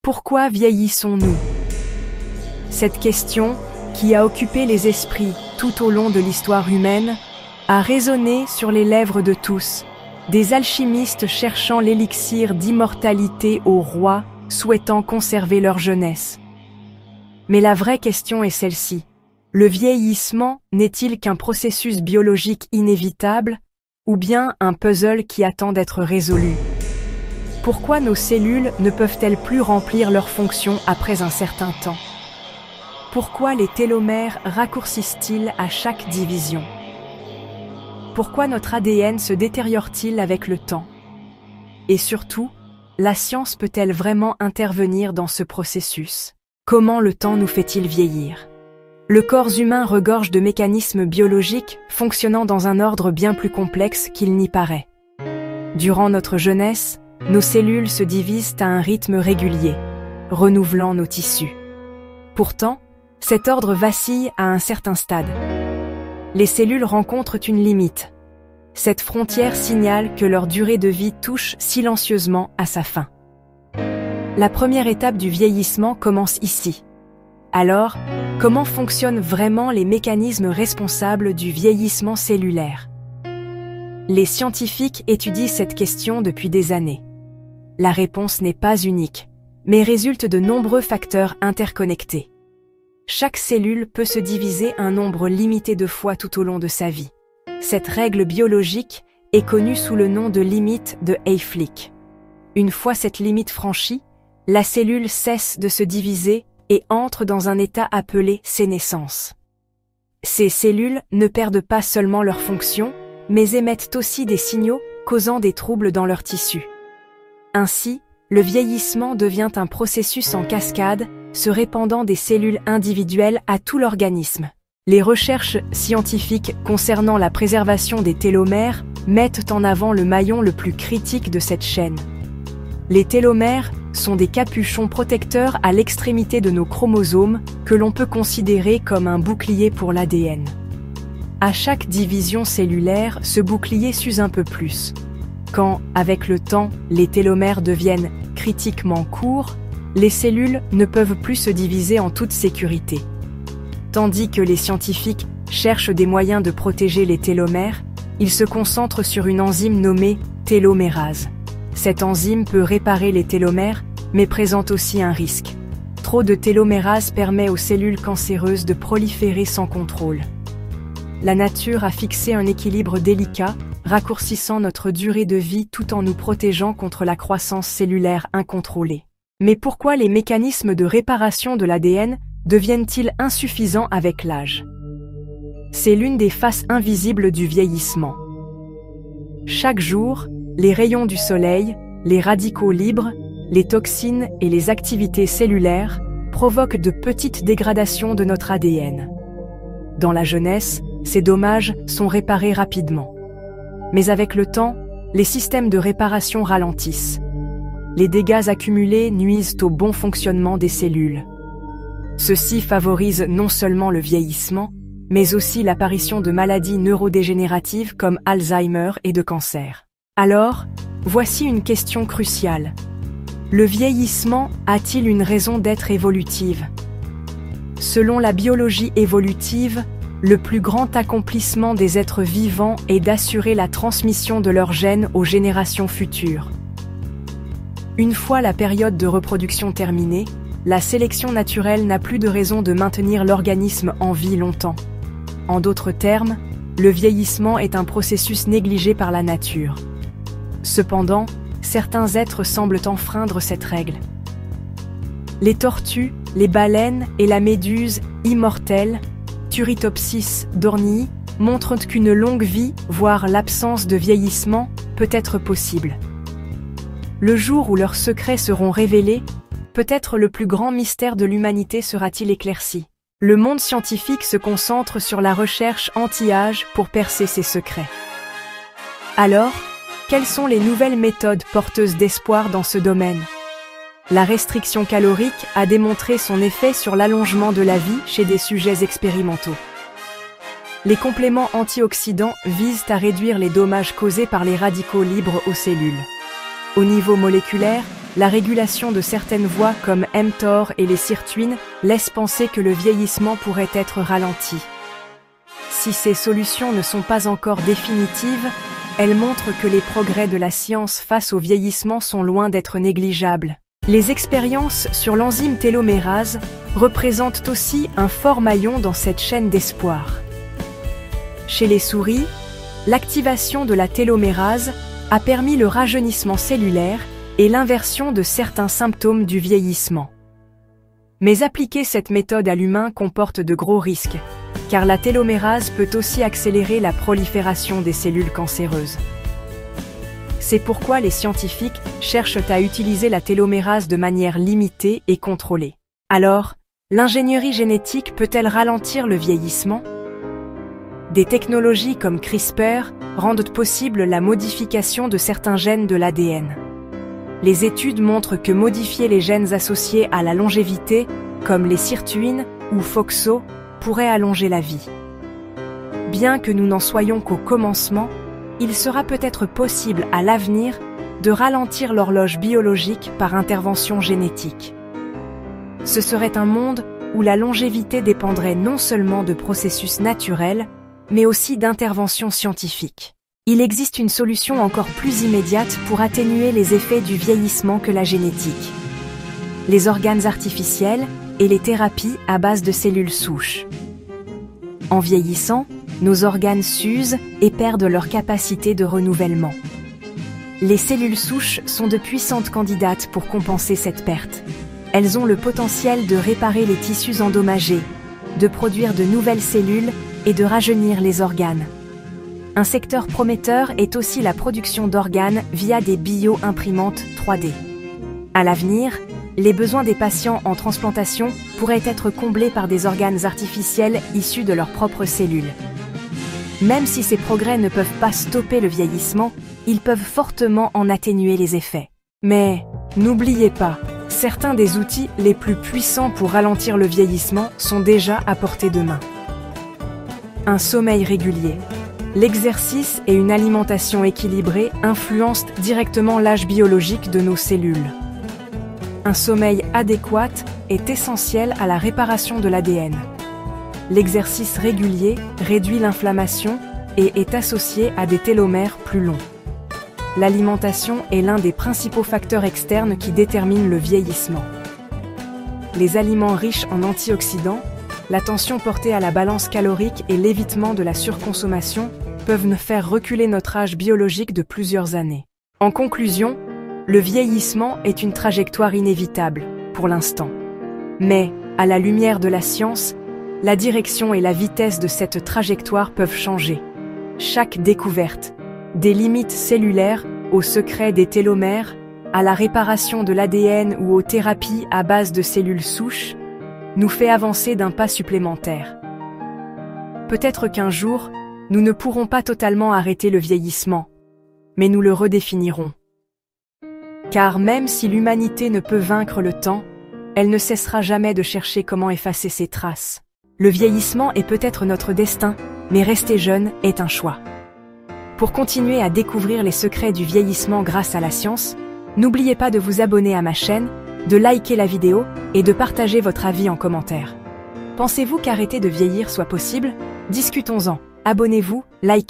Pourquoi vieillissons-nous? Cette question, qui a occupé les esprits tout au long de l'histoire humaine, a résonné sur les lèvres de tous, des alchimistes cherchant l'élixir d'immortalité aux rois souhaitant conserver leur jeunesse. Mais la vraie question est celle-ci. Le vieillissement n'est-il qu'un processus biologique inévitable, ou bien un puzzle qui attend d'être résolu? Pourquoi nos cellules ne peuvent-elles plus remplir leurs fonctions après un certain temps? Pourquoi les télomères raccourcissent-ils à chaque division? Pourquoi notre ADN se détériore-t-il avec le temps? Et surtout, la science peut-elle vraiment intervenir dans ce processus? Comment le temps nous fait-il vieillir? Le corps humain regorge de mécanismes biologiques fonctionnant dans un ordre bien plus complexe qu'il n'y paraît. Durant notre jeunesse, nos cellules se divisent à un rythme régulier, renouvelant nos tissus. Pourtant, cet ordre vacille à un certain stade. Les cellules rencontrent une limite. Cette frontière signale que leur durée de vie touche silencieusement à sa fin. La première étape du vieillissement commence ici. Alors, comment fonctionnent vraiment les mécanismes responsables du vieillissement cellulaire? Les scientifiques étudient cette question depuis des années. La réponse n'est pas unique, mais résulte de nombreux facteurs interconnectés. Chaque cellule peut se diviser un nombre limité de fois tout au long de sa vie. Cette règle biologique est connue sous le nom de limite de Hayflick. Une fois cette limite franchie, la cellule cesse de se diviser et entre dans un état appelé sénescence. Ces cellules ne perdent pas seulement leur fonction, mais émettent aussi des signaux causant des troubles dans leurs tissus. Ainsi, le vieillissement devient un processus en cascade, se répandant des cellules individuelles à tout l'organisme. Les recherches scientifiques concernant la préservation des télomères mettent en avant le maillon le plus critique de cette chaîne. Les télomères sont des capuchons protecteurs à l'extrémité de nos chromosomes que l'on peut considérer comme un bouclier pour l'ADN. À chaque division cellulaire, ce bouclier s'use un peu plus. Quand, avec le temps, les télomères deviennent critiquement courts, les cellules ne peuvent plus se diviser en toute sécurité. Tandis que les scientifiques cherchent des moyens de protéger les télomères, ils se concentrent sur une enzyme nommée télomérase. Cette enzyme peut réparer les télomères, mais présente aussi un risque. Trop de télomérase permet aux cellules cancéreuses de proliférer sans contrôle. La nature a fixé un équilibre délicat, raccourcissant notre durée de vie tout en nous protégeant contre la croissance cellulaire incontrôlée. Mais pourquoi les mécanismes de réparation de l'ADN deviennent-ils insuffisants avec l'âge? C'est l'une des faces invisibles du vieillissement. Chaque jour, les rayons du soleil, les radicaux libres, les toxines et les activités cellulaires provoquent de petites dégradations de notre ADN. Dans la jeunesse, ces dommages sont réparés rapidement. Mais avec le temps, les systèmes de réparation ralentissent. Les dégâts accumulés nuisent au bon fonctionnement des cellules. Ceci favorise non seulement le vieillissement, mais aussi l'apparition de maladies neurodégénératives comme Alzheimer et de cancer. Alors, voici une question cruciale. Le vieillissement a-t-il une raison d'être évolutive? Selon la biologie évolutive, le plus grand accomplissement des êtres vivants est d'assurer la transmission de leurs gènes aux générations futures. Une fois la période de reproduction terminée, la sélection naturelle n'a plus de raison de maintenir l'organisme en vie longtemps. En d'autres termes, le vieillissement est un processus négligé par la nature. Cependant, certains êtres semblent enfreindre cette règle. Les tortues, les baleines et la méduse immortelle, Turritopsis dornii, montrent qu'une longue vie, voire l'absence de vieillissement, peut être possible. Le jour où leurs secrets seront révélés, peut-être le plus grand mystère de l'humanité sera-t-il éclairci. Le monde scientifique se concentre sur la recherche anti-âge pour percer ces secrets. Alors, quelles sont les nouvelles méthodes porteuses d'espoir dans ce domaine? La restriction calorique a démontré son effet sur l'allongement de la vie chez des sujets expérimentaux. Les compléments antioxydants visent à réduire les dommages causés par les radicaux libres aux cellules. Au niveau moléculaire, la régulation de certaines voies comme mTOR et les sirtuines laisse penser que le vieillissement pourrait être ralenti. Si ces solutions ne sont pas encore définitives, elles montrent que les progrès de la science face au vieillissement sont loin d'être négligeables. Les expériences sur l'enzyme télomérase représentent aussi un fort maillon dans cette chaîne d'espoir. Chez les souris, l'activation de la télomérase a permis le rajeunissement cellulaire et l'inversion de certains symptômes du vieillissement. Mais appliquer cette méthode à l'humain comporte de gros risques, car la télomérase peut aussi accélérer la prolifération des cellules cancéreuses. C'est pourquoi les scientifiques cherchent à utiliser la télomérase de manière limitée et contrôlée. Alors, l'ingénierie génétique peut-elle ralentir le vieillissement ? Des technologies comme CRISPR rendent possible la modification de certains gènes de l'ADN. Les études montrent que modifier les gènes associés à la longévité, comme les sirtuines ou FOXO, pourrait allonger la vie. Bien que nous n'en soyons qu'au commencement, il sera peut-être possible à l'avenir de ralentir l'horloge biologique par intervention génétique. Ce serait un monde où la longévité dépendrait non seulement de processus naturels, mais aussi d'interventions scientifiques. Il existe une solution encore plus immédiate pour atténuer les effets du vieillissement que la génétique. Les organes artificiels et les thérapies à base de cellules souches. En vieillissant, nos organes s'usent et perdent leur capacité de renouvellement. Les cellules souches sont de puissantes candidates pour compenser cette perte. Elles ont le potentiel de réparer les tissus endommagés, de produire de nouvelles cellules et de rajeunir les organes. Un secteur prometteur est aussi la production d'organes via des bio-imprimantes 3D. À l'avenir, les besoins des patients en transplantation pourraient être comblés par des organes artificiels issus de leurs propres cellules. Même si ces progrès ne peuvent pas stopper le vieillissement, ils peuvent fortement en atténuer les effets. Mais n'oubliez pas, certains des outils les plus puissants pour ralentir le vieillissement sont déjà à portée de main. Un sommeil régulier. L'exercice et une alimentation équilibrée influencent directement l'âge biologique de nos cellules. Un sommeil adéquat est essentiel à la réparation de l'ADN. L'exercice régulier réduit l'inflammation et est associé à des télomères plus longs. L'alimentation est l'un des principaux facteurs externes qui déterminent le vieillissement. Les aliments riches en antioxydants, l'attention portée à la balance calorique et l'évitement de la surconsommation peuvent nous faire reculer notre âge biologique de plusieurs années. En conclusion, le vieillissement est une trajectoire inévitable, pour l'instant. Mais, à la lumière de la science, la direction et la vitesse de cette trajectoire peuvent changer. Chaque découverte, des limites cellulaires au secret des télomères, à la réparation de l'ADN ou aux thérapies à base de cellules souches, nous fait avancer d'un pas supplémentaire. Peut-être qu'un jour, nous ne pourrons pas totalement arrêter le vieillissement, mais nous le redéfinirons. Car même si l'humanité ne peut vaincre le temps, elle ne cessera jamais de chercher comment effacer ses traces. Le vieillissement est peut-être notre destin, mais rester jeune est un choix. Pour continuer à découvrir les secrets du vieillissement grâce à la science, n'oubliez pas de vous abonner à ma chaîne, de liker la vidéo et de partager votre avis en commentaire. Pensez-vous qu'arrêter de vieillir soit possible? Discutons-en. Abonnez-vous, likez.